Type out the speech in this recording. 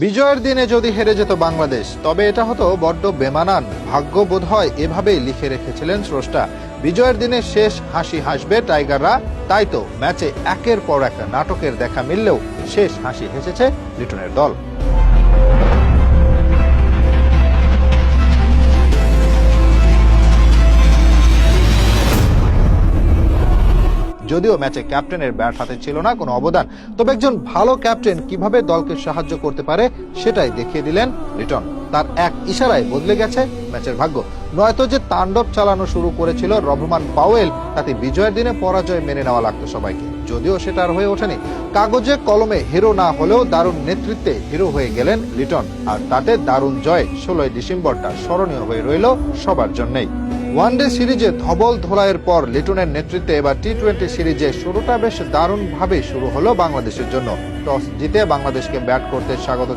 বিজয়ের দিনে যদি হেরে যেত বাংলাদেশ তবে এটা হতো বড্ড বেমানান। ভাগ্য বোধ হয় এভাবেই লিখে রেখেছিলেন স্রষ্টা। বিজয়ের দিনে শেষ হাসি হাসবে টাইগাররা, তাই তো ম্যাচে একের পর এক নাটকের দেখা মিললেও শেষ হাসি হেসেছে লিটনের দল। যদিও ম্যাচে ক্যাপ্টেনের ব্যাট হাতে ছিল না কোনো অবদান, তবে একজন ভালো ক্যাপ্টেন কিভাবে দলকে সাহায্য করতে পারে সেটাই দেখিয়ে দিলেন লিটন। তার এক ইশারায় বদলে গেছে ম্যাচের ভাগ্য। নয়তো যে তাণ্ডব চালানো শুরু করেছিল রহমান পাওয়েল, তাতে বিজয়ের দিনে পরাজয় মেনে নেওয়া লাগতো সবাইকে। যদিও সেটা আর হয়ে ওঠেনি। কাগজে কলমে হিরো না হলেও দারুণ নেতৃত্বে হিরো হয়ে গেলেন লিটন, আর তাতে দারুণ জয় 16 ডিসেম্বরটা স্মরণীয় হয়ে রইল সবার জন্যই। ওয়ানডে সিরিজে ধবল ধোলাইয়ের পর লিটনের নেতৃত্বে এবার টি-20 সিরিজে শুরুটা বেশ দারুণভাবে শুরু হলো বাংলাদেশের জন্য। টস জিতে বাংলাদেশকে ব্যাট করতে স্বাগত